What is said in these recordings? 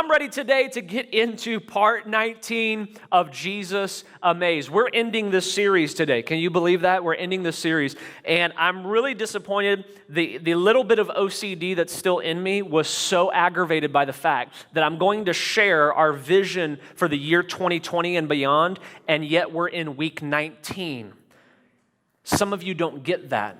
I'm ready today to get into part 19 of Jesus Amazed. We're ending this series today. Can you believe that? We're ending this series. And I'm really disappointed. The little bit of OCD that's still in me was so aggravated by the fact that I'm going to share our vision for the year 2020 and beyond, and yet we're in week 19. Some of you don't get that.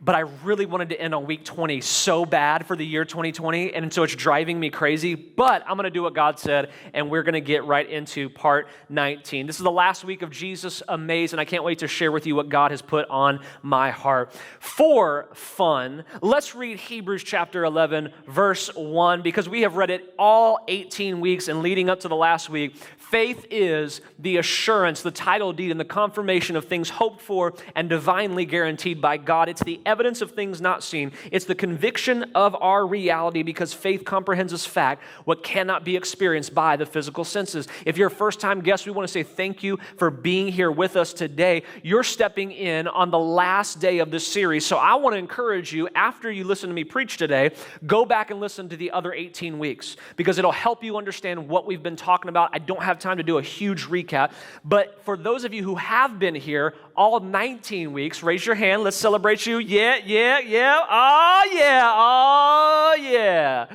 But I really wanted to end on week 20 so bad for the year 2020, and so it's driving me crazy. But I'm going to do what God said, and we're going to get right into part 19. This is the last week of Jesus Amazed, and I can't wait to share with you what God has put on my heart. For fun, let's read Hebrews chapter 11, verse 1, because we have read it all 18 weeks, and leading up to the last week, faith is the assurance, the title deed, and the confirmation of things hoped for and divinely guaranteed by God. It's the evidence of things not seen. It's the conviction of our reality because faith comprehends as fact what cannot be experienced by the physical senses. If you're a first-time guest, we want to say thank you for being here with us today. You're stepping in on the last day of this series. So I want to encourage you, after you listen to me preach today, go back and listen to the other 18 weeks because it'll help you understand what we've been talking about. I don't have time to do a huge recap, but for those of you who have been here all 19 weeks, raise your hand. Let's celebrate you. Yeah. Oh, yeah.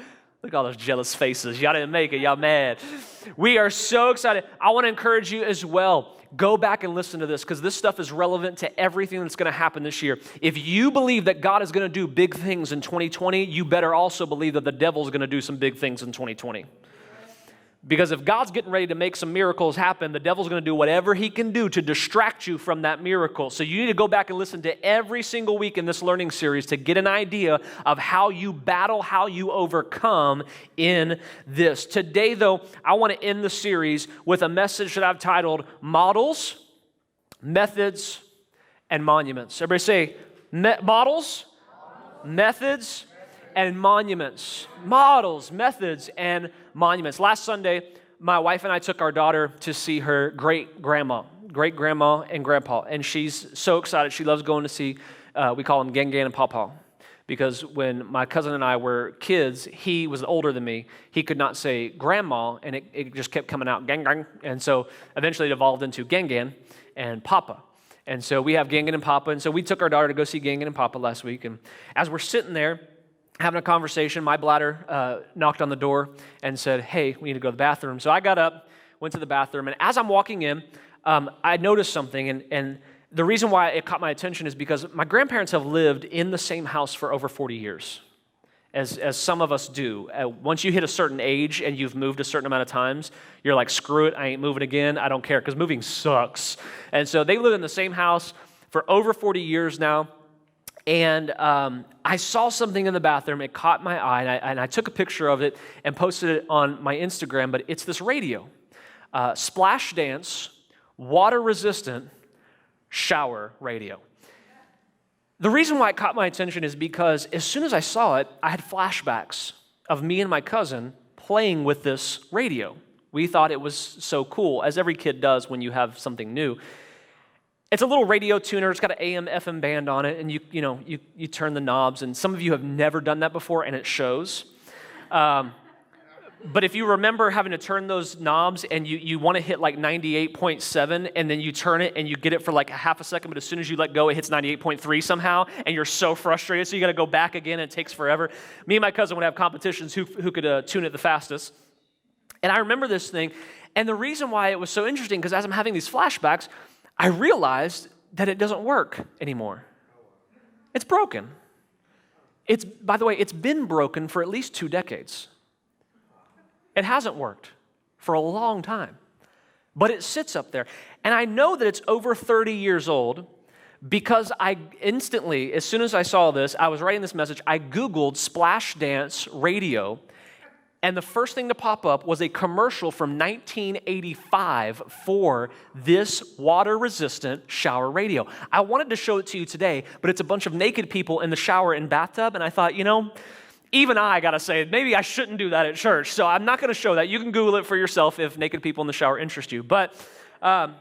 Look at all those jealous faces. Y'all didn't make it. Y'all mad. We are so excited. I want to encourage you as well. Go back and listen to this because this stuff is relevant to everything that's going to happen this year. If you believe that God is going to do big things in 2020, you better also believe that the devil's going to do some big things in 2020. Because if God's getting ready to make some miracles happen, the devil's going to do whatever he can do to distract you from that miracle. So you need to go back and listen to every single week in this learning series to get an idea of how you battle, how you overcome in this. Today, though, I want to end the series with a message that I've titled Models, Methods, and Monuments. Everybody say, models, methods, and monuments. Models, methods, and monuments. Last Sunday, my wife and I took our daughter to see her great-grandma and grandpa, and she's so excited. She loves going to see, we call them Gang and Pawpaw, because when my cousin and I were kids, he was older than me. He could not say grandma, and it just kept coming out, gang, and so eventually it evolved into Gang and Papa. And so we have Gang and Papa, and so we took our daughter to go see Gang and Papa last week, and as we're sitting there, having a conversation, my bladder knocked on the door and said, hey, we need to go to the bathroom. So I got up, went to the bathroom, and as I'm walking in, I noticed something, and the reason why it caught my attention is because my grandparents have lived in the same house for over 40 years, as some of us do. Once you hit a certain age and you've moved a certain amount of times, you're like, screw it, I ain't moving again, I don't care, because moving sucks. And so they live in the same house for over 40 years now. And I saw something in the bathroom. It caught my eye, and I took a picture of it and posted it on my Instagram. But it's this radio, Splash Dance, water-resistant shower radio. The reason why it caught my attention is because as soon as I saw it, I had flashbacks of me and my cousin playing with this radio. We thought it was so cool, as every kid does when you have something new. It's a little radio tuner. It's got an AM, FM band on it, and you turn the knobs, and some of you have never done that before, and it shows. But if you remember having to turn those knobs, and you want to hit like 98.7, and then you turn it, and you get it for like a half a second, but as soon as you let go, it hits 98.3 somehow, and you're so frustrated, so you got to go back again, and it takes forever. Me and my cousin would have competitions who could tune it the fastest. And I remember this thing, and the reason why it was so interesting, because as I'm having these flashbacks, I realized that it doesn't work anymore. It's broken. By the way, it's been broken for at least 2 decades. It hasn't worked for a long time, but it sits up there. And I know that it's over 30 years old because I instantly, as soon as I saw this, I was writing this message, I Googled Splash Dance radio, and the first thing to pop up was a commercial from 1985 for this water-resistant shower radio. I wanted to show it to you today, but it's a bunch of naked people in the shower and bathtub, and I thought, even I got to say, maybe I shouldn't do that at church, so I'm not going to show that. You can Google it for yourself if naked people in the shower interest you, but some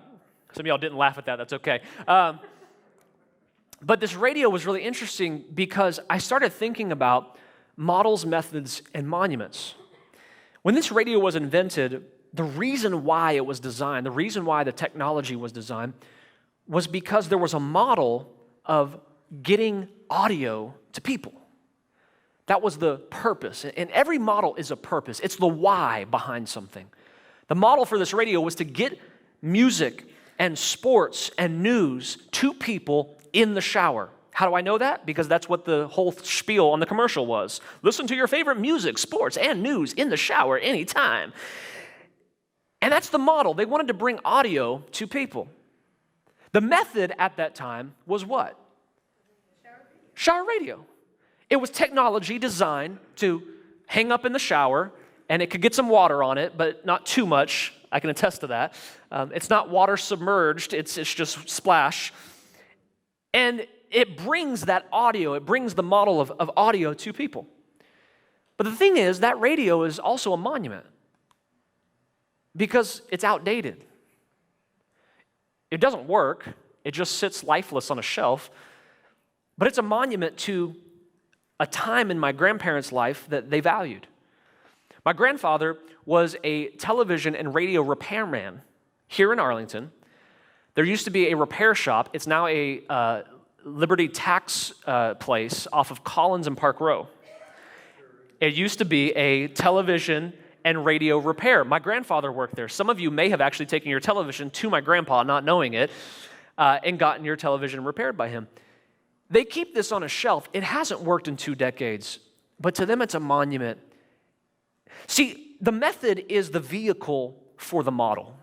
of y'all didn't laugh at that. That's okay. But this radio was really interesting because I started thinking about models, methods, and monuments. When this radio was invented, the reason why it was designed, the reason why the technology was designed, was because there was a model of getting audio to people. That was the purpose. And every model is a purpose. It's the why behind something. The model for this radio was to get music and sports and news to people in the shower. How do I know that? Because that's what the whole spiel on the commercial was. Listen to your favorite music, sports, and news in the shower anytime. And that's the model. They wanted to bring audio to people. The method at that time was what? Shower radio. It was technology designed to hang up in the shower, and it could get some water on it, but not too much. I can attest to that. It's not water submerged. It's just splash. And it brings that audio, it brings the model of audio to people. But the thing is, that radio is also a monument because it's outdated. It doesn't work. It just sits lifeless on a shelf. But it's a monument to a time in my grandparents' life that they valued. My grandfather was a television and radio repairman here in Arlington. There used to be a repair shop. It's now a Liberty Tax place off of Collins and Park Row. It used to be a television and radio repair. My grandfather worked there. Some of you may have actually taken your television to my grandpa, not knowing it, and gotten your television repaired by him. They keep this on a shelf. It hasn't worked in 2 decades, but to them it's a monument. See, the method is the vehicle for the model.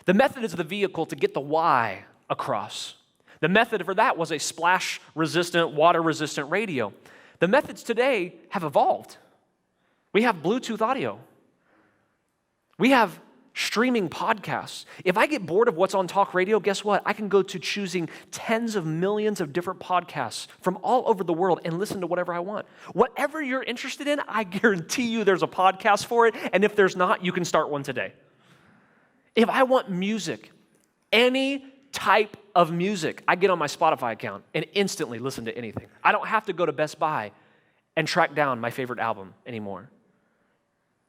The method is the vehicle to get the why across. The method for that was a splash-resistant, water-resistant radio. The methods today have evolved. We have Bluetooth audio. We have streaming podcasts. If I get bored of what's on talk radio, guess what? I can go to choosing tens of millions of different podcasts from all over the world and listen to whatever I want. Whatever you're interested in, I guarantee you there's a podcast for it, and if there's not, you can start one today. If I want music, any type of music, I get on my Spotify account and instantly listen to anything. I don't have to go to Best Buy and track down my favorite album anymore.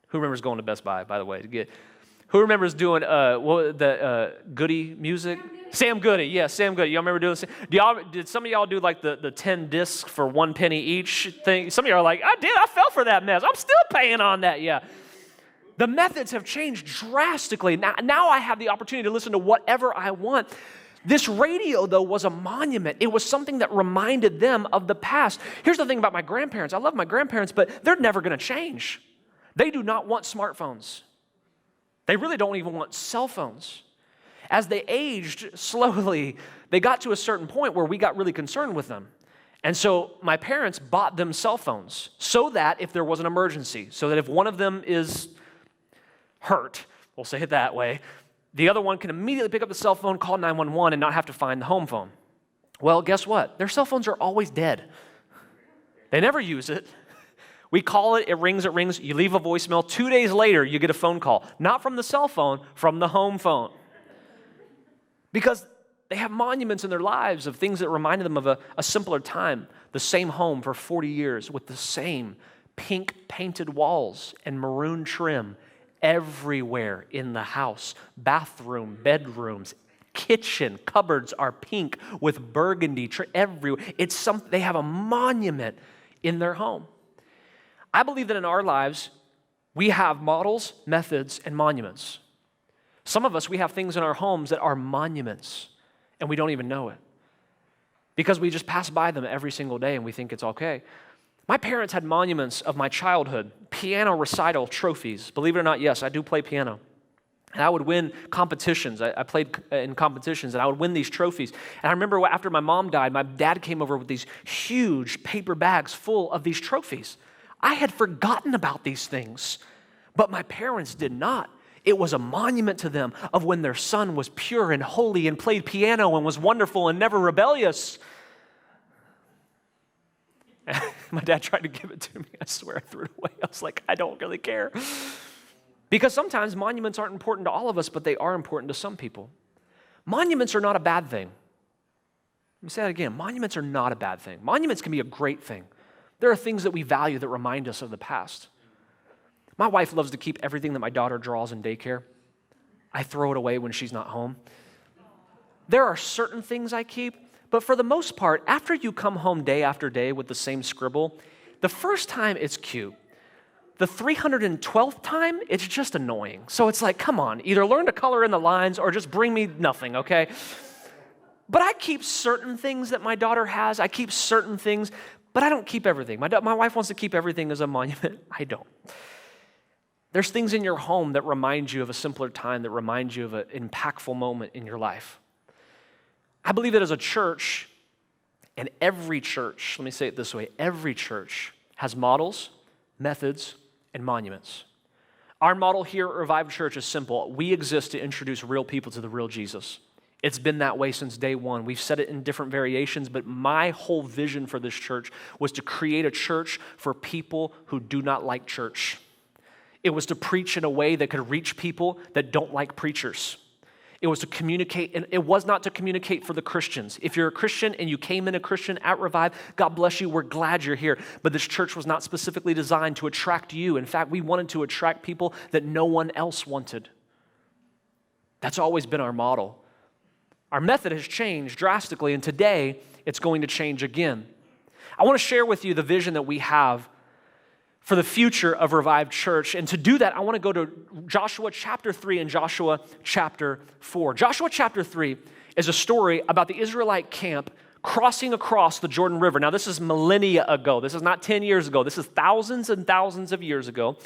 Who remembers going to Best Buy, by the way? Who remembers doing Goody music? Sam Goody, yeah, Sam Goody. Y'all remember doing this? Did some of y'all do like the 10 discs for 1 penny each thing? Some of y'all are like, I fell for that mess. I'm still paying on that, yeah. The methods have changed drastically. Now I have the opportunity to listen to whatever I want. This radio, though, was a monument. It was something that reminded them of the past. Here's the thing about my grandparents. I love my grandparents, but they're never going to change. They do not want smartphones. They really don't even want cell phones. As they aged slowly, they got to a certain point where we got really concerned with them. And so my parents bought them cell phones so that if there was an emergency, so that if one of them is hurt, we'll say it that way, the other one can immediately pick up the cell phone, call 911, and not have to find the home phone. Well, guess what? Their cell phones are always dead. They never use it. We call it, it rings, you leave a voicemail. 2 days later, you get a phone call. Not from the cell phone, from the home phone. Because they have monuments in their lives of things that reminded them of a simpler time. The same home for 40 years with the same pink painted walls and maroon trim everywhere in the house. Bathroom, bedrooms, kitchen, cupboards are pink with burgundy everywhere. They have a monument in their home. I believe that in our lives, we have models, methods, and monuments. Some of us, we have things in our homes that are monuments, and we don't even know it because we just pass by them every single day and we think it's okay. My parents had monuments of my childhood, piano recital trophies. Believe it or not, yes, I do play piano. And I would win competitions. I played in competitions, and I would win these trophies. And I remember after my mom died, my dad came over with these huge paper bags full of these trophies. I had forgotten about these things, but my parents did not. It was a monument to them of when their son was pure and holy and played piano and was wonderful and never rebellious. My dad tried to give it to me. I swear I threw it away. I was like, I don't really care. Because sometimes monuments aren't important to all of us, but they are important to some people. Monuments are not a bad thing. Let me say that again. Monuments are not a bad thing. Monuments can be a great thing. There are things that we value that remind us of the past. My wife loves to keep everything that my daughter draws in daycare. I throw it away when she's not home. There are certain things I keep, but for the most part, after you come home day after day with the same scribble, the first time it's cute. The 312th time, it's just annoying. So it's like, come on, either learn to color in the lines or just bring me nothing, okay? But I keep certain things that my daughter has. I keep certain things, but I don't keep everything. My wife wants to keep everything as a monument. I don't. There's things in your home that remind you of a simpler time, that remind you of an impactful moment in your life. I believe that as a church, and every church, let me say it this way, every church has models, methods, and monuments. Our model here at Revive Church is simple. We exist to introduce real people to the real Jesus. It's been that way since day one. We've said it in different variations, but my whole vision for this church was to create a church for people who do not like church. It was to preach in a way that could reach people that don't like preachers. It was to communicate, and it was not to communicate for the Christians. If you're a Christian and you came in a Christian at Revive, God bless you, we're glad you're here. But this church was not specifically designed to attract you. In fact, we wanted to attract people that no one else wanted. That's always been our model. Our method has changed drastically, and today it's going to change again. I want to share with you the vision that we have for the future of Revive Church. And to do that, I want to go to Joshua chapter 3 and Joshua chapter 4. Joshua chapter 3 is a story about the Israelite camp crossing across the Jordan River. Now, this is millennia ago. This is not 10 years ago. This is thousands and thousands of years ago.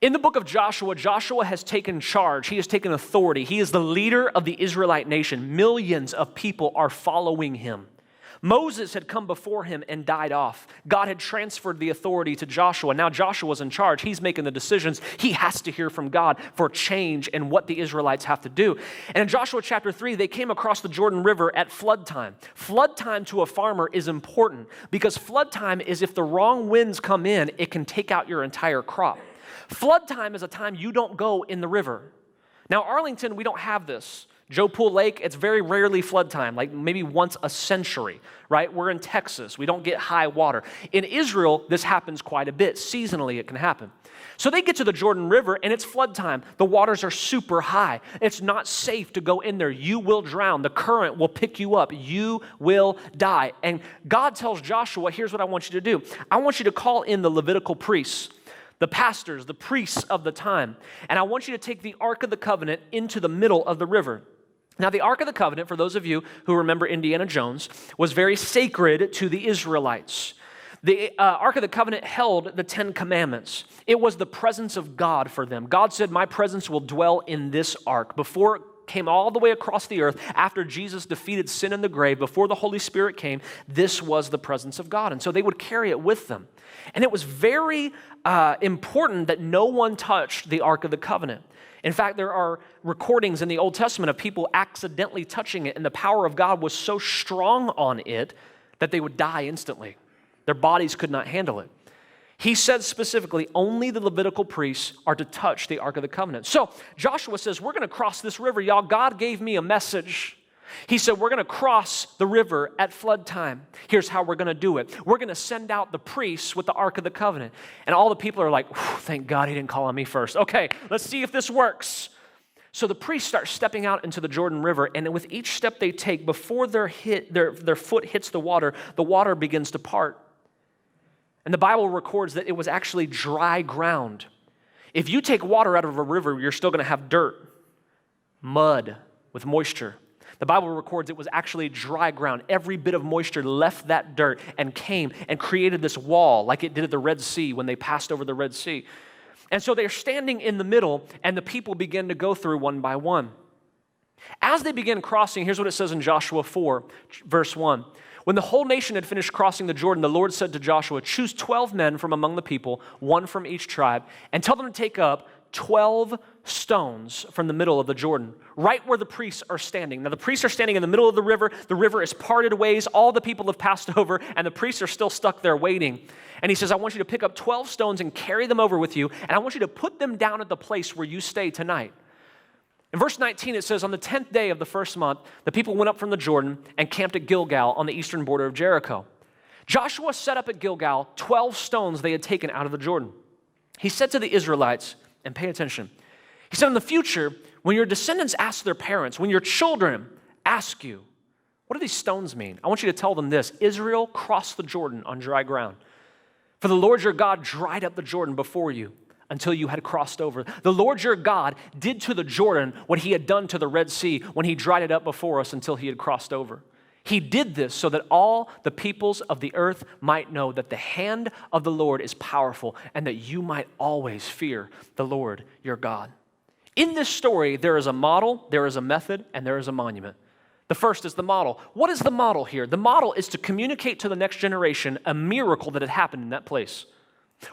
In the book of Joshua, Joshua has taken charge. He has taken authority. He is the leader of the Israelite nation. Millions of people are following him. Moses had come before him and died off. God had transferred the authority to Joshua. Now Joshua's in charge. He's making the decisions. He has to hear from God for change and what the Israelites have to do. And in Joshua chapter 3, they came across the Jordan River at flood time. Flood time to a farmer is important because flood time is if the wrong winds come in, it can take out your entire crop. Flood time is a time you don't go in the river. Now, Arlington, we don't have this. Joe Pool Lake, it's very rarely flood time, like maybe once a century, right? We're in Texas. We don't get high water. In Israel, this happens quite a bit. Seasonally, it can happen. So they get to the Jordan River, and it's flood time. The waters are super high. It's not safe to go in there. You will drown. The current will pick you up. You will die. And God tells Joshua, here's what I want you to do. I want you to call in the Levitical priests, the pastors, the priests of the time, and I want you to take the Ark of the Covenant into the middle of the river. Now, the Ark of the Covenant, for those of you who remember Indiana Jones, was very sacred to the Israelites. The Ark of the Covenant held the 10 Commandments. It was the presence of God for them. God said, my presence will dwell in this ark. Before it came all the way across the earth, after Jesus defeated sin in the grave, before the Holy Spirit came, this was the presence of God. And so they would carry it with them. And it was very important that no one touched the Ark of the Covenant. In fact, there are recordings in the Old Testament of people accidentally touching it, and the power of God was so strong on it that they would die instantly. Their bodies could not handle it. He said specifically, only the Levitical priests are to touch the Ark of the Covenant. So Joshua says, we're going to cross this river, y'all. God gave me a message. He said, we're going to cross the river at flood time. Here's how we're going to do it. We're going to send out the priests with the Ark of the Covenant. And all the people are like, thank God he didn't call on me first. Okay, let's see if this works. So the priests start stepping out into the Jordan River, and with each step they take, before their foot hits the water begins to part. And the Bible records that it was actually dry ground. If you take water out of a river, you're still going to have dirt, mud with moisture. The Bible records it was actually dry ground. Every bit of moisture left that dirt and came and created this wall like it did at the Red Sea when they passed over the Red Sea. And so they're standing in the middle, and the people begin to go through one by one. As they begin crossing, here's what it says in Joshua 4, verse 1. When the whole nation had finished crossing the Jordan, the Lord said to Joshua, choose 12 men from among the people, one from each tribe, and tell them to take up 12 stones from the middle of the Jordan, right where the priests are standing. Now, the priests are standing in the middle of the river is parted ways, all the people have passed over, and the priests are still stuck there waiting. And he says, I want you to pick up 12 stones and carry them over with you, and I want you to put them down at the place where you stay tonight. In verse 19, it says, on the 10th day of the first month, the people went up from the Jordan and camped at Gilgal on the eastern border of Jericho. Joshua set up at Gilgal 12 stones they had taken out of the Jordan. He said to the Israelites, and pay attention, he said, in the future, when your descendants ask their parents, when your children ask you, what do these stones mean? I want you to tell them this: Israel crossed the Jordan on dry ground. For the Lord your God dried up the Jordan before you until you had crossed over. The Lord your God did to the Jordan what he had done to the Red Sea when he dried it up before us until he had crossed over. He did this so that all the peoples of the earth might know that the hand of the Lord is powerful and that you might always fear the Lord your God. In this story, there is a model, there is a method, and there is a monument. The first is the model. What is the model here? The model is to communicate to the next generation a miracle that had happened in that place.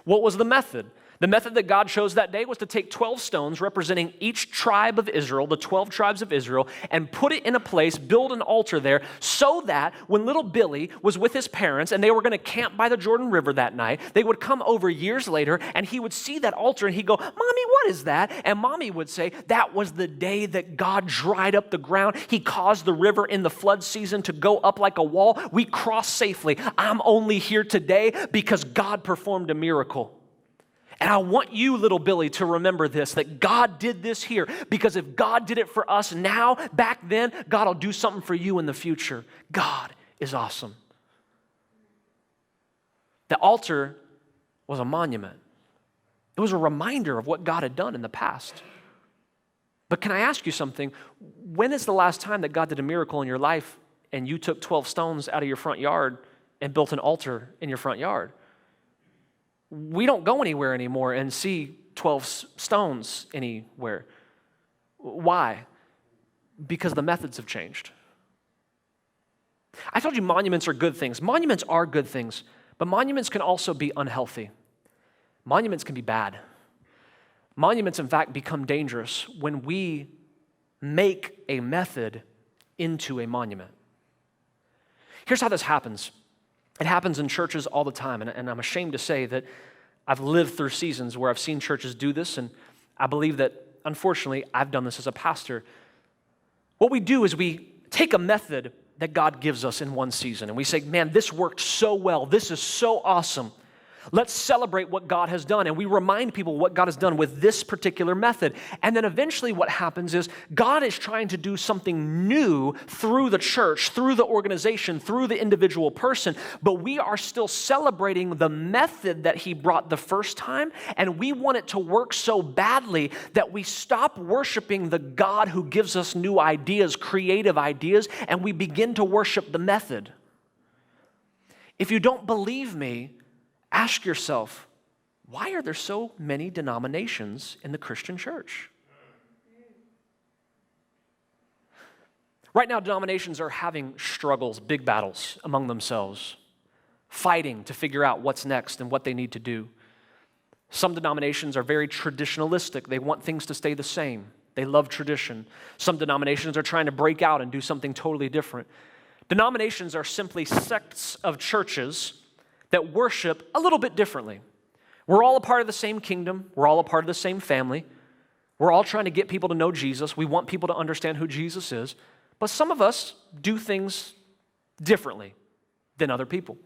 What was the method? The method that God chose that day was to take 12 stones representing each tribe of Israel, the 12 tribes of Israel, and put it in a place, build an altar there, so that when little Billy was with his parents and they were going to camp by the Jordan River that night, they would come over years later and he would see that altar and he'd go, "Mommy, what is that?" And Mommy would say, "That was the day that God dried up the ground. He caused the river in the flood season to go up like a wall. We crossed safely. I'm only here today because God performed a miracle." And I want you, little Billy, to remember this, that God did this here, because if God did it for us now, back then, God will do something for you in the future. God is awesome. The altar was a monument. It was a reminder of what God had done in the past. But can I ask you something? When is the last time that God did a miracle in your life and you took 12 stones out of your front yard and built an altar in your front yard? We don't go anywhere anymore and see 12 stones anywhere. Why? Because the methods have changed. I told you monuments are good things. Monuments are good things, but monuments can also be unhealthy. Monuments can be bad. Monuments, in fact, become dangerous when we make a method into a monument. Here's how this happens. It happens in churches all the time, and I'm ashamed to say that I've lived through seasons where I've seen churches do this, and I believe that, unfortunately, I've done this as a pastor. What we do is we take a method that God gives us in one season, and we say, "Man, this worked so well. This is so awesome. Let's celebrate what God has done." And we remind people what God has done with this particular method. And then eventually what happens is God is trying to do something new through the church, through the organization, through the individual person. But we are still celebrating the method that he brought the first time. And we want it to work so badly that we stop worshiping the God who gives us new ideas, creative ideas, and we begin to worship the method. If you don't believe me, ask yourself, why are there so many denominations in the Christian church? Right now, denominations are having struggles, big battles among themselves, fighting to figure out what's next and what they need to do. Some denominations are very traditionalistic. They want things to stay the same. They love tradition. Some denominations are trying to break out and do something totally different. Denominations are simply sects of churches that worship a little bit differently. We're all a part of the same kingdom. We're all a part of the same family. We're all trying to get people to know Jesus. We want people to understand who Jesus is. But some of us do things differently than other people.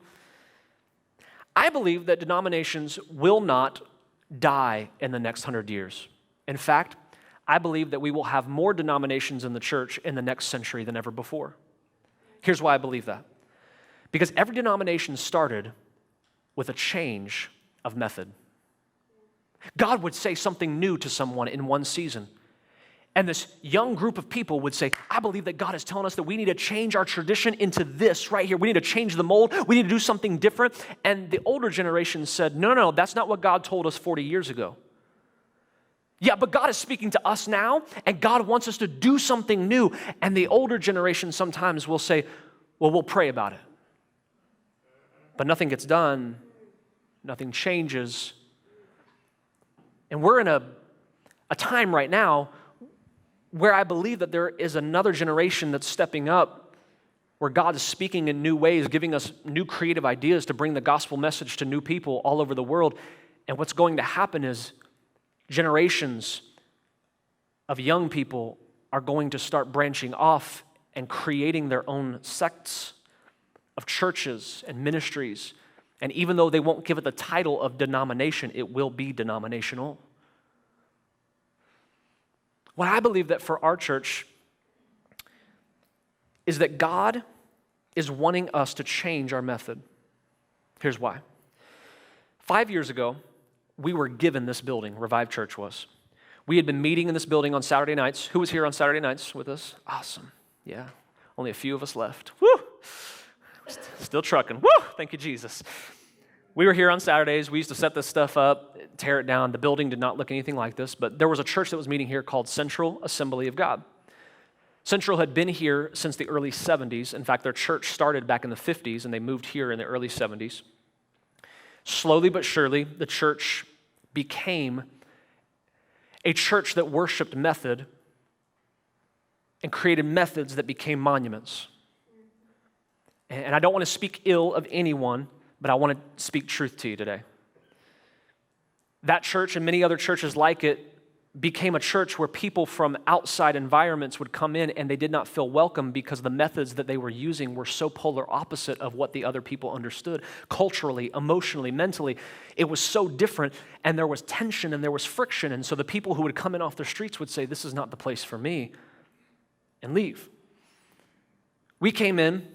I believe that denominations will not die in the next 100 years. In fact, I believe that we will have more denominations in the church in the next century than ever before. Here's why I believe that. Because every denomination started with a change of method. God would say something new to someone in one season. And this young group of people would say, "I believe that God is telling us that we need to change our tradition into this right here. We need to change the mold. We need to do something different." And the older generation said, no, that's not what God told us 40 years ago. Yeah, but God is speaking to us now, and God wants us to do something new. And the older generation sometimes will say, "Well, we'll pray about it." But nothing gets done. Nothing changes. And we're in a time right now where I believe that there is another generation that's stepping up, where God is speaking in new ways, giving us new creative ideas to bring the gospel message to new people all over the world. And what's going to happen is generations of young people are going to start branching off and creating their own sects of churches and ministries And even though they won't give it the title of denomination, it will be denominational. What I believe that for our church is that God is wanting us to change our method. Here's why. 5 years ago, we were given this building, Revive Church was. We had been meeting in this building on Saturday nights. Who was here on Saturday nights with us? Awesome. Yeah. Only a few of us left. Woo! Still trucking. Woo! Thank you, Jesus. We were here on Saturdays. We used to set this stuff up, tear it down. The building did not look anything like this, but there was a church that was meeting here called Central Assembly of God. Central had been here since the early 70s. In fact, their church started back in the 50s, and they moved here in the early 70s. Slowly but surely, the church became a church that worshiped method and created methods that became monuments. And I don't want to speak ill of anyone, but I want to speak truth to you today. That church and many other churches like it became a church where people from outside environments would come in and they did not feel welcome because the methods that they were using were so polar opposite of what the other people understood. Culturally, emotionally, mentally, it was so different, and there was tension and there was friction, and so the people who would come in off the streets would say, "This is not the place for me," and leave. We came in,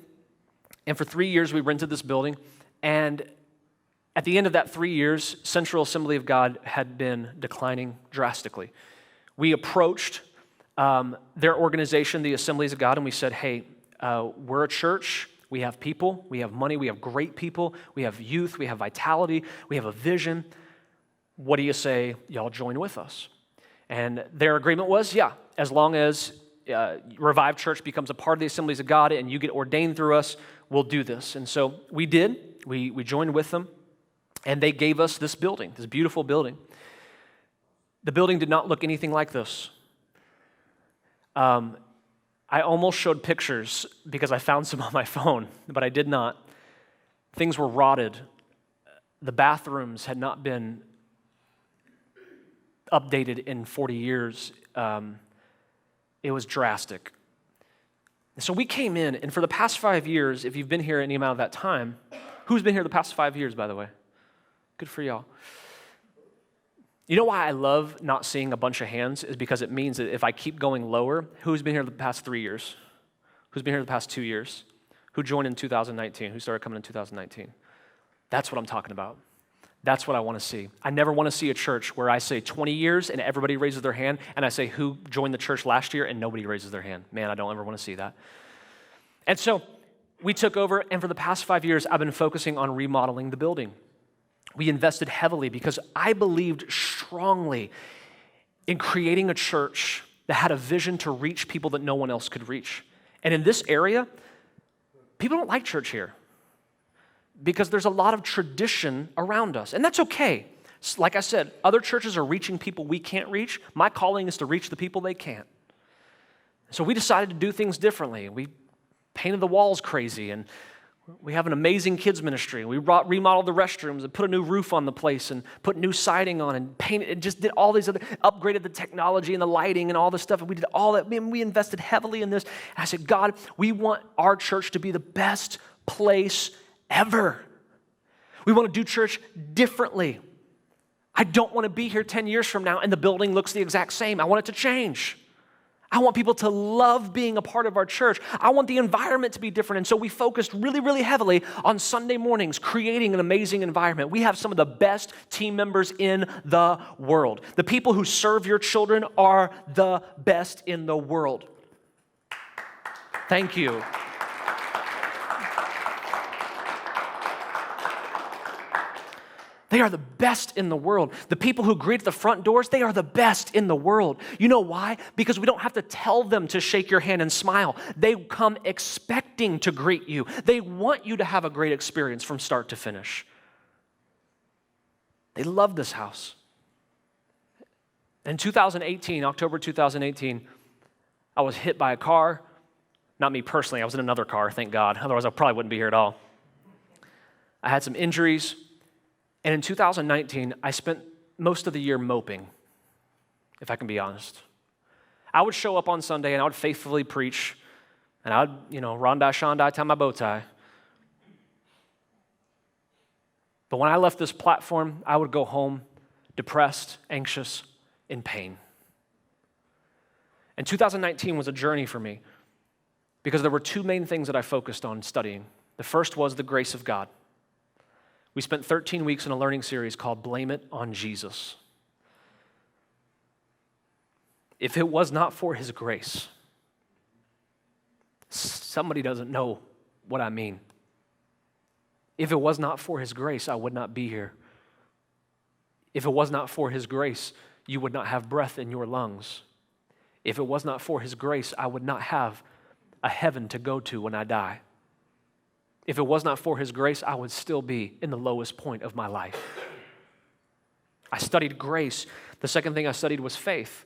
and for 3 years we rented this building, and at the end of that 3 years, Central Assembly of God had been declining drastically. We approached their organization, the Assemblies of God, and we said, "Hey, we're a church. We have people. We have money. We have great people. We have youth. We have vitality. We have a vision. What do you say y'all join with us?" And their agreement was, yeah, as long as Revive Church becomes a part of the Assemblies of God and you get ordained through us, we'll do this. And so we did. We joined with them. And they gave us this building, this beautiful building. The building did not look anything like this. I almost showed pictures because I found some on my phone, but I did not. Things were rotted. The bathrooms had not been updated in 40 years. It was drastic. So we came in, and for the past 5 years, if you've been here any amount of that time, who's been here the past 5 years, by the way? Good for y'all. You know why I love not seeing a bunch of hands is because it means that if I keep going lower, who's been here the past 3 years? Who's been here the past 2 years? Who joined in 2019? Who started coming in 2019? That's what I'm talking about. That's what I want to see. I never want to see a church where I say 20 years and everybody raises their hand, and I say who joined the church last year and nobody raises their hand. Man, I don't ever want to see that. And so we took over, and for the past 5 years, I've been focusing on remodeling the building. We invested heavily because I believed strongly in creating a church that had a vision to reach people that no one else could reach. And in this area, people don't like church here because there's a lot of tradition around us, and that's okay. Like I said, other churches are reaching people we can't reach. My calling is to reach the people they can't. So we decided to do things differently. We painted the walls crazy, and we have an amazing kids ministry. We remodeled the restrooms and put a new roof on the place and put new siding on and painted and just did all these other, upgraded the technology and the lighting and all this stuff. And we did all that. We invested heavily in this. And I said, God, we want our church to be the best place ever. We want to do church differently. I don't want to be here 10 years from now and the building looks the exact same. I want it to change. I want people to love being a part of our church. I want the environment to be different. And so we focused really, really heavily on Sunday mornings, creating an amazing environment. We have some of the best team members in the world. The people who serve your children are the best in the world. Thank you. They are the best in the world. The people who greet at the front doors, they are the best in the world. You know why? Because we don't have to tell them to shake your hand and smile. They come expecting to greet you. They want you to have a great experience from start to finish. They love this house. In 2018, October 2018, I was hit by a car. Not me personally, I was in another car, thank God. Otherwise, I probably wouldn't be here at all. I had some injuries. And in 2019, I spent most of the year moping, if I can be honest. I would show up on Sunday and I would faithfully preach, and I would, Rondai Shandai, tie my bow tie. But when I left this platform, I would go home depressed, anxious, in pain. And 2019 was a journey for me because there were two main things that I focused on studying. The first was the grace of God. We spent 13 weeks in a learning series called Blame It on Jesus. If it was not for his grace, somebody doesn't know what I mean. If it was not for his grace, I would not be here. If it was not for his grace, you would not have breath in your lungs. If it was not for his grace, I would not have a heaven to go to when I die. If it was not for his grace, I would still be in the lowest point of my life. I studied grace. The second thing I studied was faith.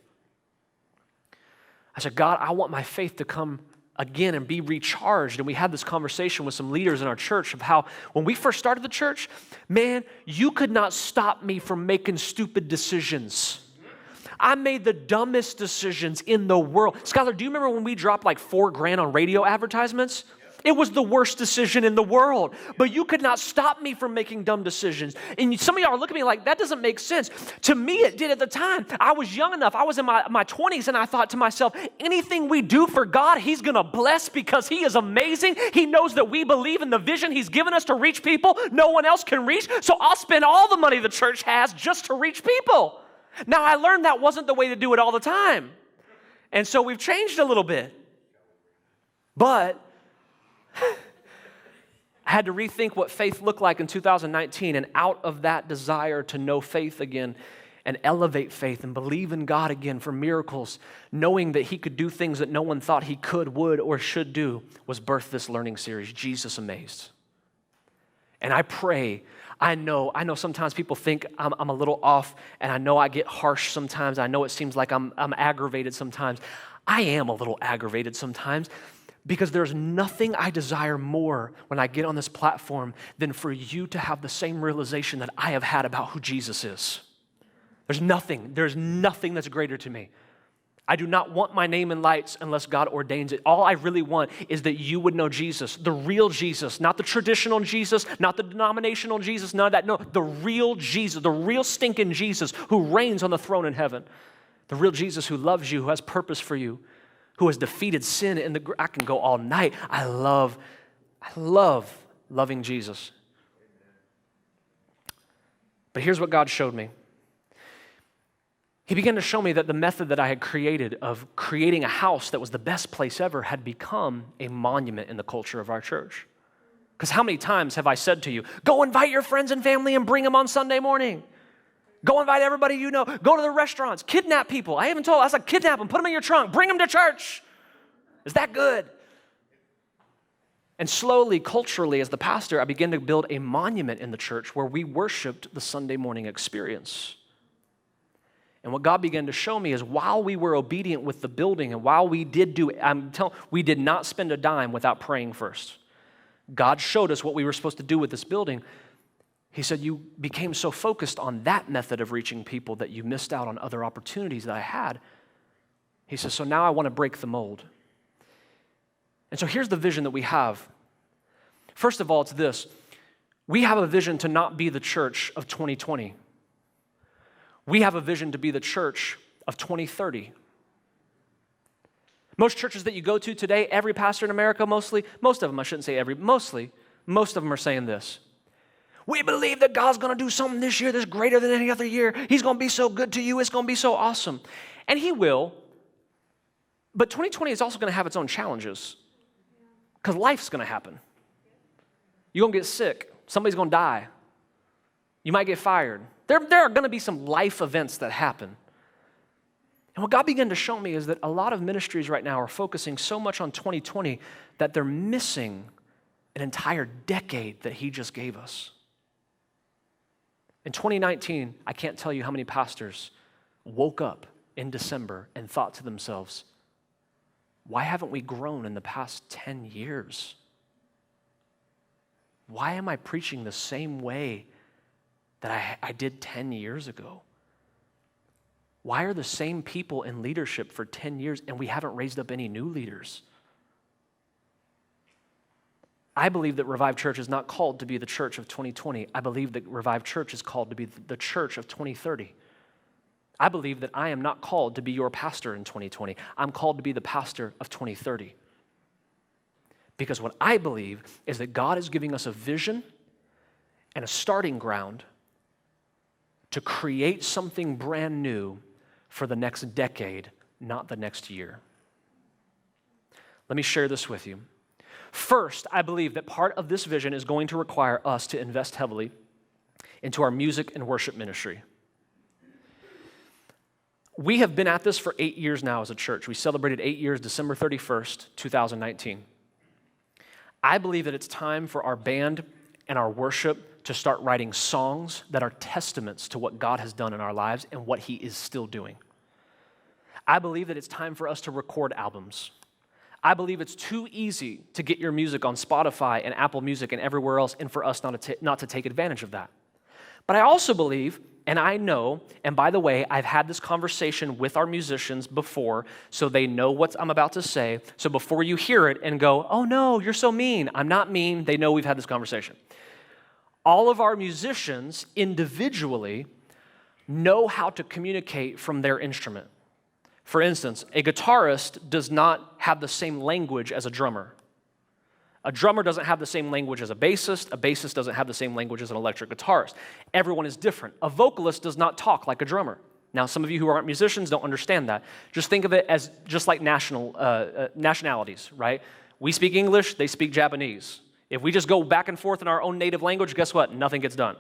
I said, God, I want my faith to come again and be recharged. And we had this conversation with some leaders in our church of how when we first started the church, man, you could not stop me from making stupid decisions. I made the dumbest decisions in the world. Skylar, do you remember when we dropped like $4,000 on radio advertisements? It was the worst decision in the world, but you could not stop me from making dumb decisions. And some of y'all are looking at me like, that doesn't make sense. To me, it did at the time. I was young enough. I was in my 20s, and I thought to myself, anything we do for God, he's going to bless because he is amazing. He knows that we believe in the vision he's given us to reach people no one else can reach, so I'll spend all the money the church has just to reach people. Now, I learned that wasn't the way to do it all the time, and so we've changed a little bit. But I had to rethink what faith looked like in 2019, and out of that desire to know faith again and elevate faith and believe in God again for miracles, knowing that he could do things that no one thought he could, would, or should do, was birthed this learning series, Jesus Amazed. And I pray, I know sometimes people think I'm a little off, and I know I get harsh sometimes. I know it seems like I'm aggravated sometimes. I am a little aggravated sometimes, because there's nothing I desire more when I get on this platform than for you to have the same realization that I have had about who Jesus is. There's nothing that's greater to me. I do not want my name in lights unless God ordains it. All I really want is that you would know Jesus, the real Jesus, not the traditional Jesus, not the denominational Jesus, none of that. No, the real Jesus, the real stinking Jesus who reigns on the throne in heaven. The real Jesus who loves you, who has purpose for you, who has defeated sin in the. I can go all night. I love loving Jesus. But here's what God showed me. He began to show me that the method that I had created of creating a house that was the best place ever had become a monument in the culture of our church. Because how many times have I said to you, go invite your friends and family and bring them on Sunday morning. Go invite everybody you know. Go to the restaurants. Kidnap people. I was like, kidnap them. Put them in your trunk. Bring them to church. Is that good? And slowly, culturally, as the pastor, I began to build a monument in the church where we worshiped the Sunday morning experience. And what God began to show me is while we were obedient with the building and while we did we did not spend a dime without praying first. God showed us what we were supposed to do with this building. He said, you became so focused on that method of reaching people that you missed out on other opportunities that I had. He says, so now I want to break the mold. And so here's the vision that we have. First of all, it's this. We have a vision to not be the church of 2020. We have a vision to be the church of 2030. Most churches that you go to today, every pastor in America, most of them, I shouldn't say every, most of them are saying this. We believe that God's going to do something this year that's greater than any other year. He's going to be so good to you. It's going to be so awesome. And he will. But 2020 is also going to have its own challenges because life's going to happen. You're going to get sick. Somebody's going to die. You might get fired. There are going to be some life events that happen. And what God began to show me is that a lot of ministries right now are focusing so much on 2020 that they're missing an entire decade that he just gave us. In 2019, I can't tell you how many pastors woke up in December and thought to themselves, why haven't we grown in the past 10 years? Why am I preaching the same way that I did 10 years ago? Why are the same people in leadership for 10 years and we haven't raised up any new leaders? I believe that Revive Church is not called to be the church of 2020. I believe that Revive Church is called to be the church of 2030. I believe that I am not called to be your pastor in 2020. I'm called to be the pastor of 2030. Because what I believe is that God is giving us a vision and a starting ground to create something brand new for the next decade, not the next year. Let me share this with you. First, I believe that part of this vision is going to require us to invest heavily into our music and worship ministry. We have been at this for 8 years now as a church. We celebrated 8 years, December 31st, 2019. I believe that it's time for our band and our worship to start writing songs that are testaments to what God has done in our lives and what He is still doing. I believe that it's time for us to record albums. I believe it's too easy to get your music on Spotify and Apple Music and everywhere else and for us not to take advantage of that. But I also believe, and I know, and by the way, I've had this conversation with our musicians before, so they know what I'm about to say. So before you hear it and go, oh no, you're so mean. I'm not mean. They know we've had this conversation. All of our musicians individually know how to communicate from their instrument. For instance, a guitarist does not have the same language as a drummer. A drummer doesn't have the same language as a bassist doesn't have the same language as an electric guitarist. Everyone is different. A vocalist does not talk like a drummer. Now, some of you who aren't musicians don't understand that. Just think of it as just like nationalities, right? We speak English, they speak Japanese. If we just go back and forth in our own native language, guess what? Nothing gets done.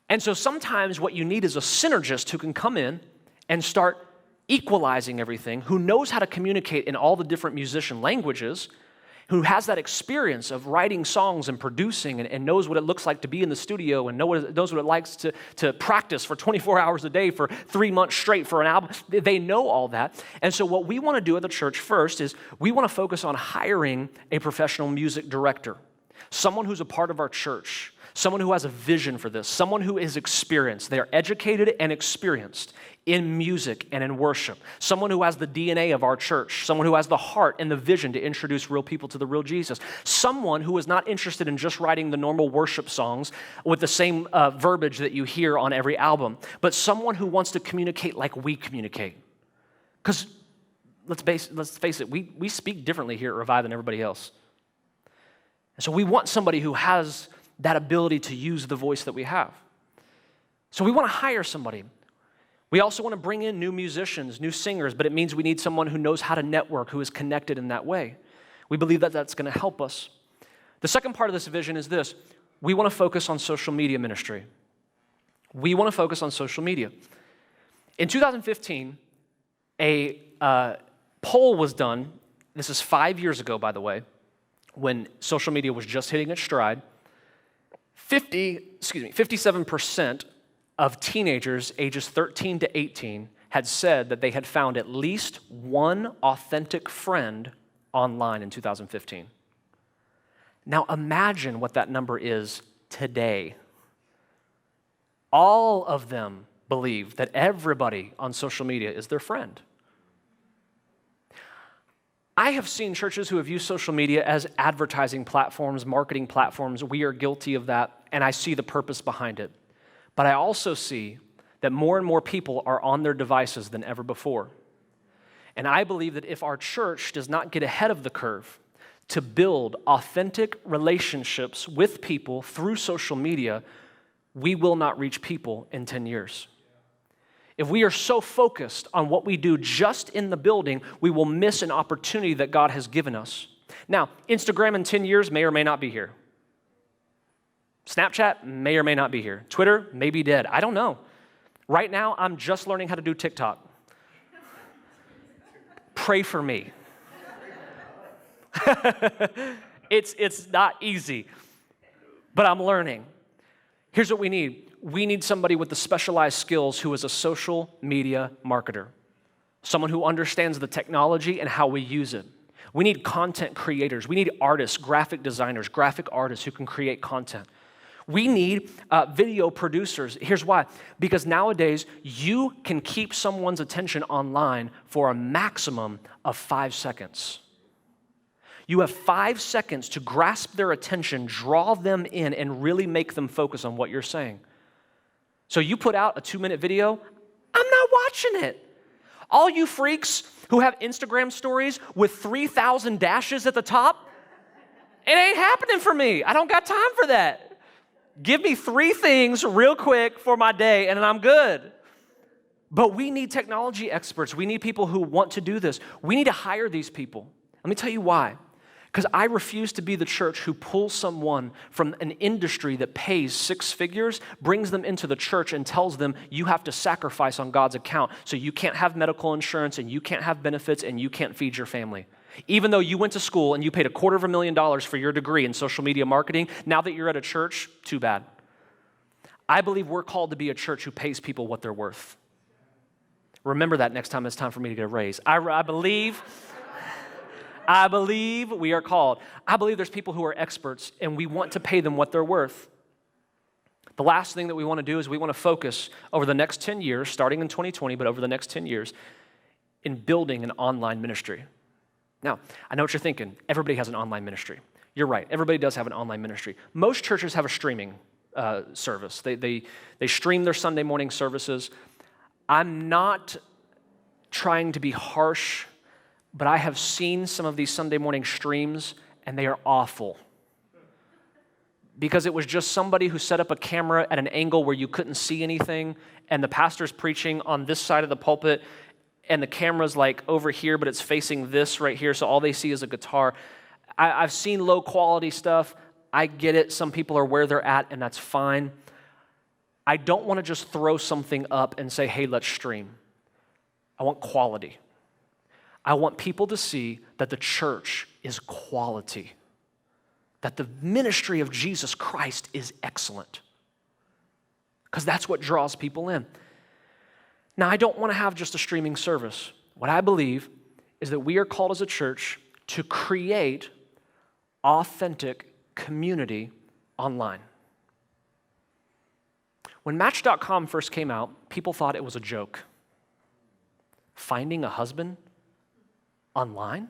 And so sometimes what you need is a synergist who can come in and start equalizing everything, who knows how to communicate in all the different musician languages, who has that experience of writing songs and producing and knows what it looks like to be in the studio and knows what it likes to practice for 24 hours a day for 3 months straight for an album. They know all that. And so what we want to do at the church first is we want to focus on hiring a professional music director, someone who's a part of our church, someone who has a vision for this, someone who is experienced. They are educated and experienced in music and in worship, someone who has the DNA of our church, someone who has the heart and the vision to introduce real people to the real Jesus, someone who is not interested in just writing the normal worship songs with the same verbiage that you hear on every album, but someone who wants to communicate like we communicate. Because let's face it, we speak differently here at Revive than everybody else. And so we want somebody who has that ability to use the voice that we have. So we want to hire somebody. We also want to bring in new musicians, new singers, but it means we need someone who knows how to network, who is connected in that way. We believe that that's going to help us. The second part of this vision is this. We want to focus on social media ministry. We want to focus on social media. In 2015, a poll was done. This is 5 years ago, by the way, when social media was just hitting its stride. 57% of teenagers ages 13 to 18 had said that they had found at least one authentic friend online in 2015. Now imagine what that number is today. All of them believe that everybody on social media is their friend. I have seen churches who have used social media as advertising platforms, marketing platforms. We are guilty of that, and I see the purpose behind it. But I also see that more and more people are on their devices than ever before. And I believe that if our church does not get ahead of the curve to build authentic relationships with people through social media, we will not reach people in 10 years. If we are so focused on what we do just in the building, we will miss an opportunity that God has given us. Now, Instagram in 10 years may or may not be here. Snapchat may or may not be here. Twitter may be dead. I don't know. Right now, I'm just learning how to do TikTok. Pray for me. It's not easy, but I'm learning. Here's what we need. We need somebody with the specialized skills who is a social media marketer, someone who understands the technology and how we use it. We need content creators. We need artists, graphic designers, graphic artists who can create content. We need video producers. Here's why. Because nowadays, you can keep someone's attention online for a maximum of 5 seconds. You have 5 seconds to grasp their attention, draw them in, and really make them focus on what you're saying. So you put out a 2-minute video, I'm not watching it. All you freaks who have Instagram stories with 3,000 dashes at the top, it ain't happening for me. I don't got time for that. Give me 3 things real quick for my day and then I'm good. But we need technology experts. We need people who want to do this. We need to hire these people. Let me tell you why. Because I refuse to be the church who pulls someone from an industry that pays 6 figures, brings them into the church and tells them you have to sacrifice on God's account so you can't have medical insurance and you can't have benefits and you can't feed your family. Even though you went to school and you paid $250,000 for your degree in social media marketing, now that you're at a church, too bad. I believe we're called to be a church who pays people what they're worth. Remember that next time it's time for me to get a raise. I believe we are called. I believe there's people who are experts and we want to pay them what they're worth. The last thing that we want to do is we want to focus over the next 10 years, starting in 2020, but over the next 10 years, in building an online ministry. Now, I know what you're thinking. Everybody has an online ministry. You're right. Everybody does have an online ministry. Most churches have a streaming service. They stream their Sunday morning services. I'm not trying to be harsh, but I have seen some of these Sunday morning streams, and they are awful. Because it was just somebody who set up a camera at an angle where you couldn't see anything, and the pastor's preaching on this side of the pulpit, and the camera's like over here, but it's facing this right here, so all they see is a guitar. I've seen low quality stuff. I get it. Some people are where they're at, and that's fine. I don't want to just throw something up and say, hey, let's stream. I want quality. I want people to see that the church is quality, that the ministry of Jesus Christ is excellent, because that's what draws people in. Now, I don't want to have just a streaming service. What I believe is that we are called as a church to create authentic community online. When Match.com first came out, people thought it was a joke. Finding a husband online?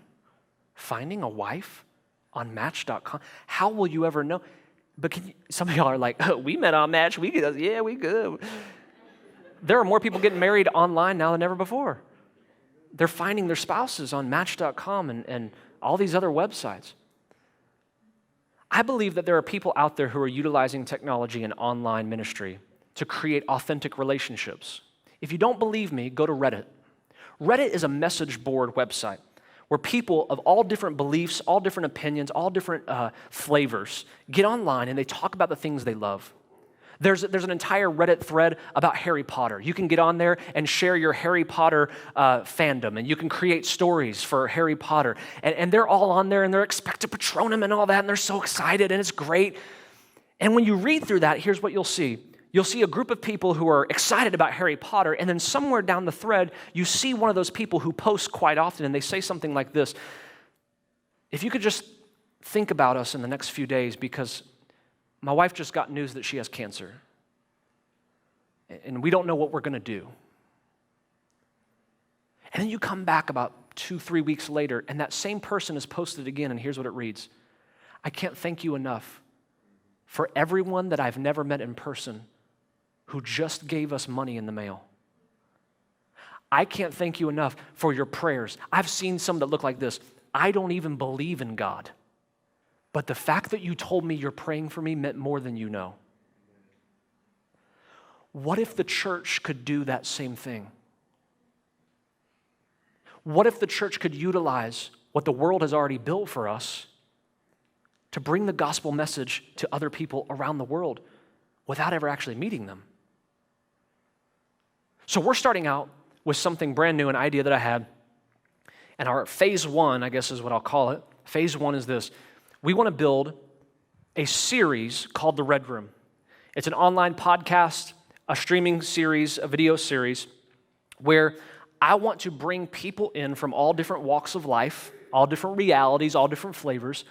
Finding a wife on Match.com? How will you ever know? But some of y'all are like, oh, we met on Match. We good. There are more people getting married online now than ever before. They're finding their spouses on Match.com and all these other websites. I believe that there are people out there who are utilizing technology and online ministry to create authentic relationships. If you don't believe me, go to Reddit. Reddit is a message board website where people of all different beliefs, all different opinions, all different flavors get online and they talk about the things they love. There's an entire Reddit thread about Harry Potter. You can get on there and share your Harry Potter fandom, and you can create stories for Harry Potter. And they're all on there, and they're Expecto Patronum and all that, and they're so excited, and it's great. And when you read through that, here's what you'll see. You'll see a group of people who are excited about Harry Potter, and then somewhere down the thread, you see one of those people who posts quite often, and they say something like this: if you could just think about us in the next few days, because my wife just got news that she has cancer, and we don't know what we're going to do. And then you come back about 2-3 weeks later, and that same person is posted again, and here's what it reads: I can't thank you enough for everyone that I've never met in person who just gave us money in the mail. I can't thank you enough for your prayers. I've seen some that look like this: I don't even believe in God, but the fact that you told me you're praying for me meant more than you know. What if the church could do that same thing? What if the church could utilize what the world has already built for us to bring the gospel message to other people around the world without ever actually meeting them? So we're starting out with something brand new, an idea that I had. And our phase 1, I guess is what I'll call it. Phase 1 is this. We want to build a series called The Red Room. It's an online podcast, a streaming series, a video series, where I want to bring people in from all different walks of life, all different realities, all different flavors.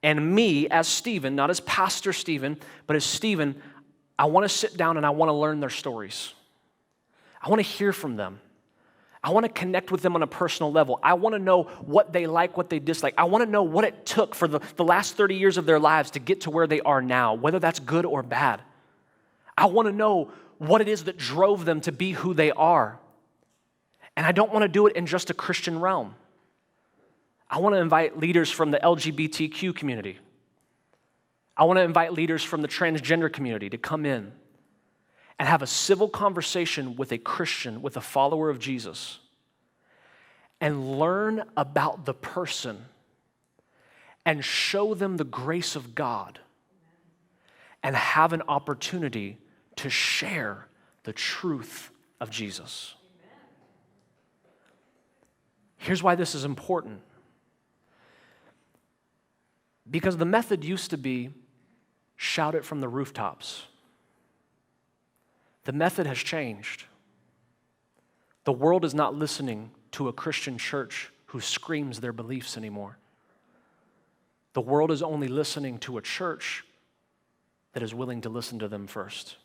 And me, as Stephen, not as Pastor Stephen, but as Stephen, I want to sit down and I want to learn their stories. I want to hear from them. I want to connect with them on a personal level. I want to know what they like, what they dislike. I want to know what it took for the last 30 years of their lives to get to where they are now, whether that's good or bad. I want to know what it is that drove them to be who they are. And I don't want to do it in just a Christian realm. I want to invite leaders from the LGBTQ community. I want to invite leaders from the transgender community to come in and have a civil conversation with a Christian, with a follower of Jesus, and learn about the person and show them the grace of God and have an opportunity to share the truth of Jesus. Here's why this is important. Because the method used to be shout it from the rooftops. The method has changed. The world is not listening to a Christian church who screams their beliefs anymore. The world is only listening to a church that is willing to listen to them first.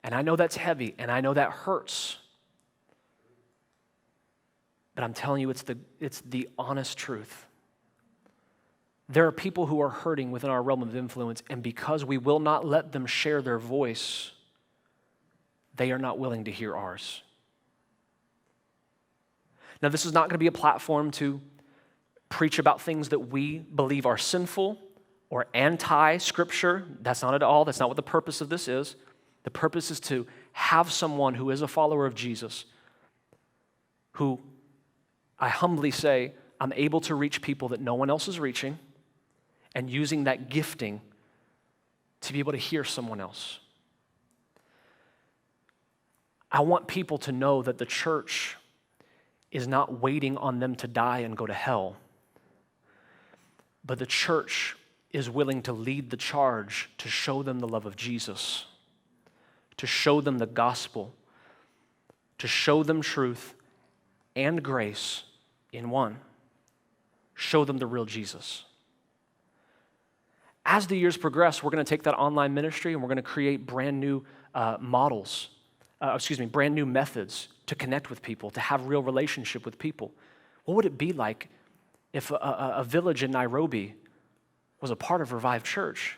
And I know that's heavy, and I know that hurts. But I'm telling you, it's the honest truth. There are people who are hurting within our realm of influence, and because we will not let them share their voice, they are not willing to hear ours. Now, this is not going to be a platform to preach about things that we believe are sinful or anti-Scripture. That's not at all. That's not what the purpose of this is. The purpose is to have someone who is a follower of Jesus, who I humbly say, I'm able to reach people that no one else is reaching, and using that gifting to be able to hear someone else. I want people to know that the church is not waiting on them to die and go to hell, but the church is willing to lead the charge to show them the love of Jesus, to show them the gospel, to show them truth and grace in one. Show them the real Jesus. As the years progress, we're going to take that online ministry and we're going to create brand new brand new methods to connect with people, to have real relationship with people. What would it be like if a village in Nairobi was a part of Revive Church?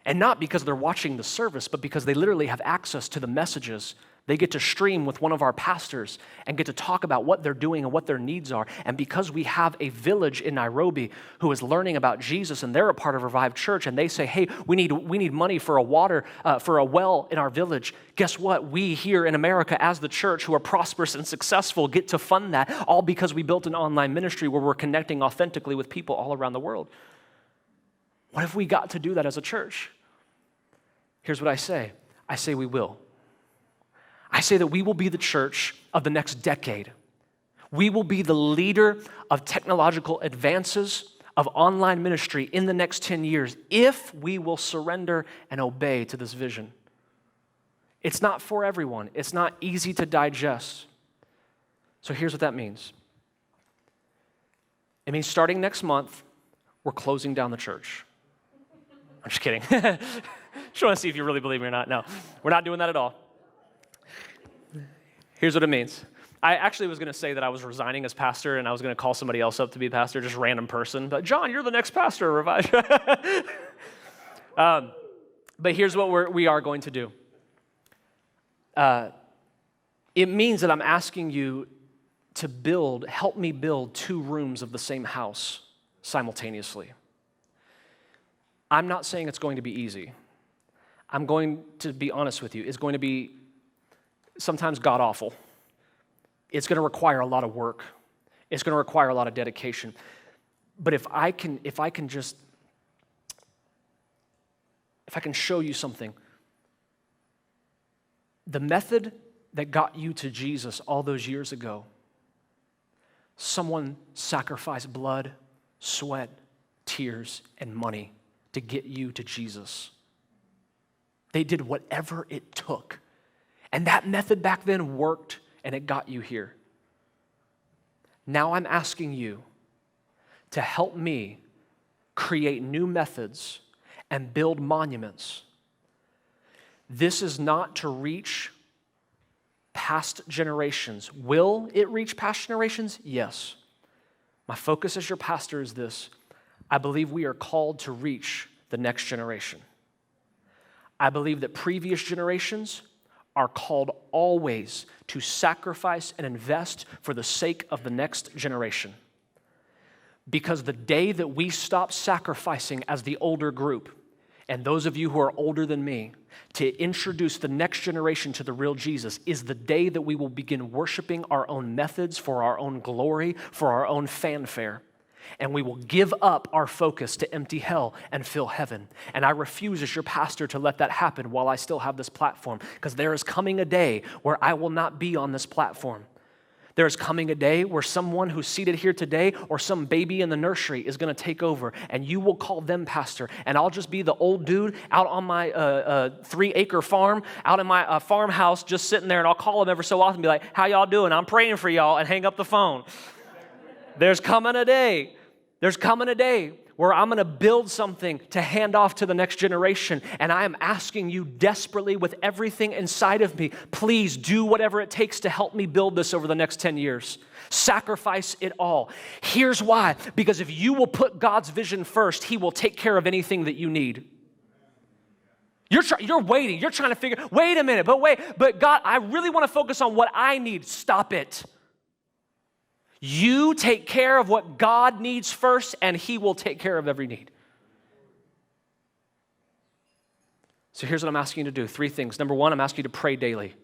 And not because they're watching the service, but because they literally have access to the messages. They get to stream with one of our pastors and get to talk about what they're doing and what their needs are. And because we have a village in Nairobi who is learning about Jesus and they're a part of Revive Church and they say, hey, we need money for a well in our village. Guess what? We here in America as the church who are prosperous and successful get to fund that, all because we built an online ministry where we're connecting authentically with people all around the world. What if we got to do that as a church? Here's what I say. I say we will. I say that we will be the church of the next decade. We will be the leader of technological advances of online ministry in the next 10 years if we will surrender and obey to this vision. It's not for everyone. It's not easy to digest. So here's what that means. It means starting next month, we're closing down the church. I'm just kidding. Just want to see if you really believe me or not. No, we're not doing that at all. Here's what it means. I actually was going to say that I was resigning as pastor and I was going to call somebody else up to be pastor, just random person. But John, you're the next pastor of Revive. But here's what we are going to do. It means that I'm asking you to help me build 2 rooms of the same house simultaneously. I'm not saying it's going to be easy. I'm going to be honest with you. It's going to be sometimes god-awful. It's going to require a lot of work. It's going to require a lot of dedication. But if I can show you something, the method that got you to Jesus all those years ago, someone sacrificed blood, sweat, tears, and money to get you to Jesus. They did whatever it took. And that method back then worked, and it got you here. Now I'm asking you to help me create new methods and build monuments. This is not to reach past generations. Will it reach past generations? Yes. My focus as your pastor is this. I believe we are called to reach the next generation. I believe that previous generations are called always to sacrifice and invest for the sake of the next generation. Because the day that we stop sacrificing as the older group, and those of you who are older than me, to introduce the next generation to the real Jesus is the day that we will begin worshiping our own methods for our own glory, for our own fanfare. And we will give up our focus to empty hell and fill heaven. And I refuse as your pastor to let that happen while I still have this platform, because there is coming a day where I will not be on this platform. There is coming a day where someone who's seated here today or some baby in the nursery is going to take over, and you will call them pastor, and I'll just be the old dude out on my 3-acre farm, out in my farmhouse, just sitting there, and I'll call them every so often and be like, how y'all doing? I'm praying for y'all, and hang up the phone. There's coming a day where I'm going to build something to hand off to the next generation, and I am asking you desperately with everything inside of me, please do whatever it takes to help me build this over the next 10 years. Sacrifice it all. Here's why. Because if you will put God's vision first, He will take care of anything that you need. You're waiting. You're trying to figure, wait a minute, but God, I really want to focus on what I need. Stop it. You take care of what God needs first, and He will take care of every need. So here's what I'm asking you to do. 3 things. Number 1, I'm asking you to pray daily.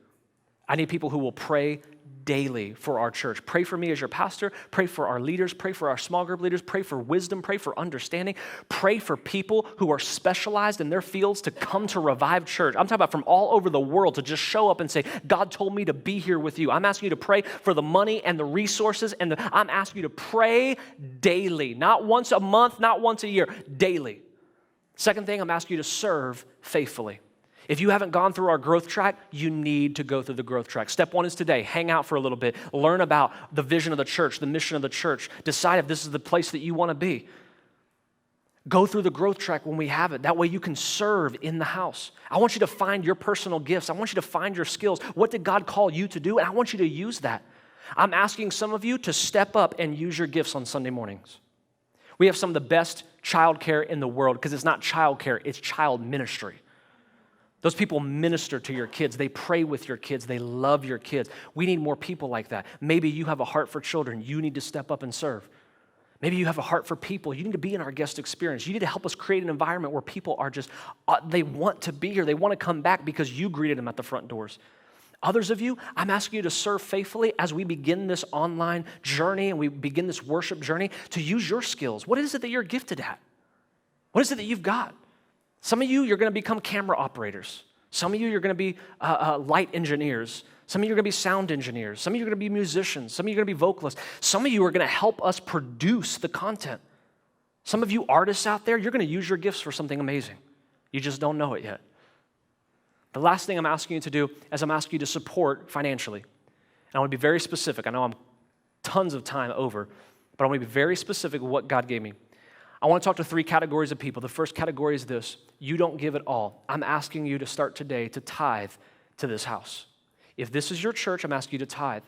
I need people who will pray daily for our church. Pray for me as your pastor. Pray for our leaders. Pray for our small group leaders. Pray for wisdom. Pray for understanding. Pray for people who are specialized in their fields to come to Revive Church. I'm talking about from all over the world to just show up and say, God told me to be here with you. I'm asking you to pray for the money and the resources, and I'm asking you to pray daily. Not once a month, not once a year, daily. Second thing, I'm asking you to serve faithfully. If you haven't gone through our growth track, you need to go through the growth track. Step 1 is today. Hang out for a little bit. Learn about the vision of the church, the mission of the church. Decide if this is the place that you want to be. Go through the growth track when we have it. That way you can serve in the house. I want you to find your personal gifts. I want you to find your skills. What did God call you to do? And I want you to use that. I'm asking some of you to step up and use your gifts on Sunday mornings. We have some of the best childcare in the world, because it's not childcare, it's child ministry. Those people minister to your kids. They pray with your kids. They love your kids. We need more people like that. Maybe you have a heart for children. You need to step up and serve. Maybe you have a heart for people. You need to be in our guest experience. You need to help us create an environment where people are just, they want to be here. They want to come back because you greeted them at the front doors. Others of you, I'm asking you to serve faithfully as we begin this online journey and we begin this worship journey, to use your skills. What is it that you're gifted at? What is it that you've got? Some of you, you're going to become camera operators. Some of you, you're going to be light engineers. Some of you are going to be sound engineers. Some of you are going to be musicians. Some of you are going to be vocalists. Some of you are going to help us produce the content. Some of you artists out there, you're going to use your gifts for something amazing. You just don't know it yet. The last thing I'm asking you to do is I'm asking you to support financially. And I want to be very specific. I know I'm tons of time over, but I want to be very specific with what God gave me. I want to talk to 3 categories of people. The first category is this: you don't give it all. I'm asking you to start today to tithe to this house. If this is your church, I'm asking you to tithe.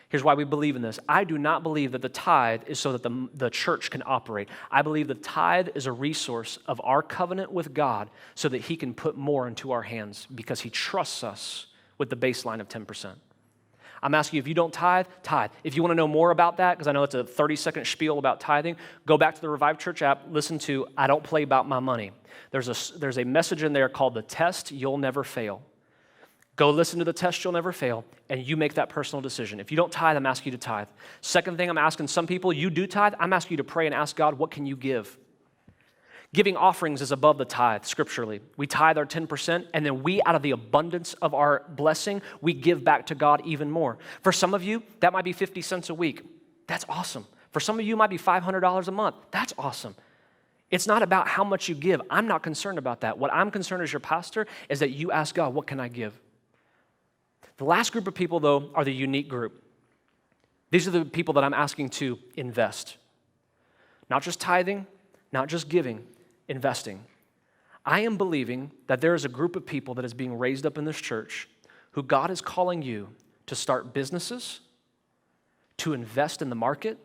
Here's why we believe in this. I do not believe that the tithe is so that the church can operate. I believe the tithe is a resource of our covenant with God so that He can put more into our hands because He trusts us with the baseline of 10%. I'm asking you, if you don't tithe, tithe. If you want to know more about that, because I know it's a 30-second spiel about tithing, go back to the Revive Church app, listen to I Don't Play About My Money. There's a message in there called The Test You'll Never Fail. Go listen to The Test You'll Never Fail, and you make that personal decision. If you don't tithe, I'm asking you to tithe. Second thing I'm asking some people, you do tithe, I'm asking you to pray and ask God, what can you give? Giving offerings is above the tithe, scripturally. We tithe our 10%, and then we, out of the abundance of our blessing, we give back to God even more. For some of you, that might be 50 cents a week. That's awesome. For some of you, it might be $500 a month. That's awesome. It's not about how much you give. I'm not concerned about that. What I'm concerned as your pastor is that you ask God, what can I give? The last group of people, though, are the unique group. These are the people that I'm asking to invest. Not just tithing, not just giving, investing. I am believing that there is a group of people that is being raised up in this church who God is calling you to start businesses, to invest in the market,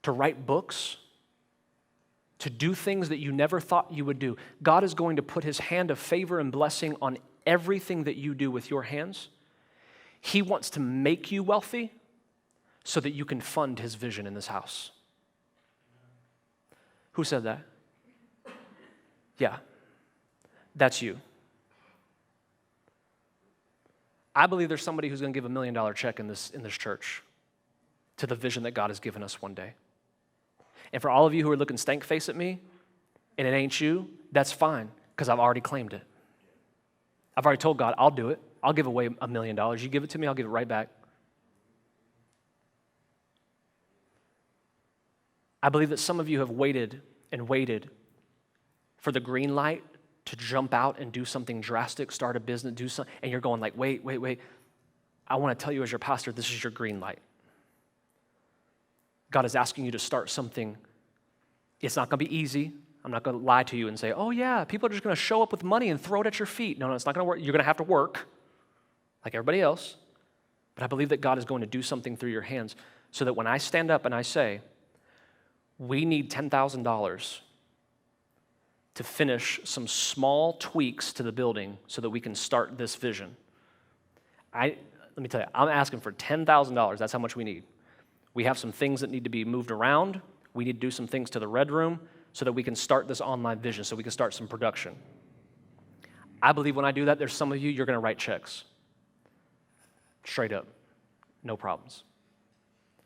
to write books, to do things that you never thought you would do. God is going to put his hand of favor and blessing on everything that you do with your hands. He wants to make you wealthy so that you can fund his vision in this house. Who said that? Yeah, that's you. I believe there's somebody who's going to give $1 million check in this church to the vision that God has given us one day. And for all of you who are looking stank face at me, and it ain't you, that's fine, because I've already claimed it. I've already told God, I'll do it. I'll give away $1 million. You give it to me, I'll give it right back. I believe that some of you have waited and waited for the green light to jump out and do something drastic, start a business, do something, and you're going like, wait. I want to tell you as your pastor, this is your green light. God is asking you to start something. It's not going to be easy. I'm not going to lie to you and say, oh yeah, people are just going to show up with money and throw it at your feet. No, it's not going to work. You're going to have to work like everybody else. But I believe that God is going to do something through your hands so that when I stand up and I say, we need $10,000 to finish some small tweaks to the building so that we can start this vision. Let me tell you, I'm asking for $10,000. That's how much we need. We have some things that need to be moved around. We need to do some things to the red room so that we can start this online vision, so we can start some production. I believe when I do that, there's some of you, you're going to write checks. Straight up. No problems.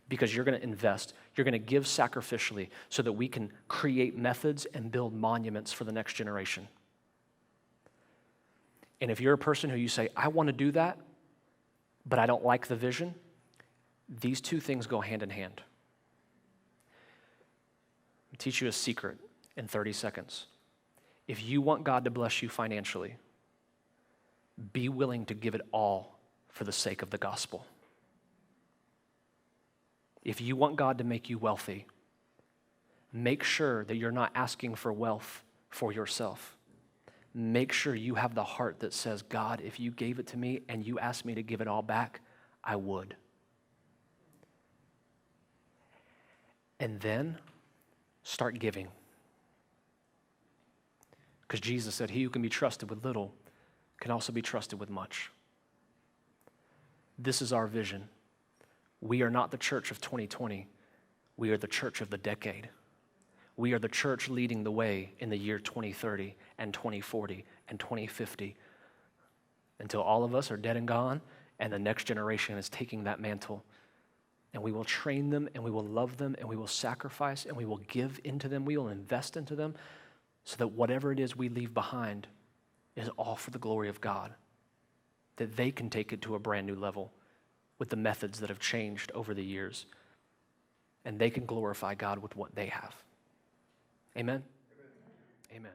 Because you're going to invest. You're going to give sacrificially so that we can create methods and build monuments for the next generation. And if you're a person who you say, I want to do that, but I don't like the vision, these two things go hand in hand. I'll teach you a secret in 30 seconds. If you want God to bless you financially, be willing to give it all for the sake of the gospel. If you want God to make you wealthy, make sure that you're not asking for wealth for yourself. Make sure you have the heart that says, God, if you gave it to me and you asked me to give it all back, I would. And then start giving. Because Jesus said, he who can be trusted with little can also be trusted with much. This is our vision. We are not the church of 2020. We are the church of the decade. We are the church leading the way in the year 2030 and 2040 and 2050 until all of us are dead and gone and the next generation is taking that mantle. And we will train them, and we will love them, and we will sacrifice, and we will give into them. We will invest into them so that whatever it is we leave behind is all for the glory of God, that they can take it to a brand new level with the methods that have changed over the years, and they can glorify God with what they have. Amen? Amen. Amen.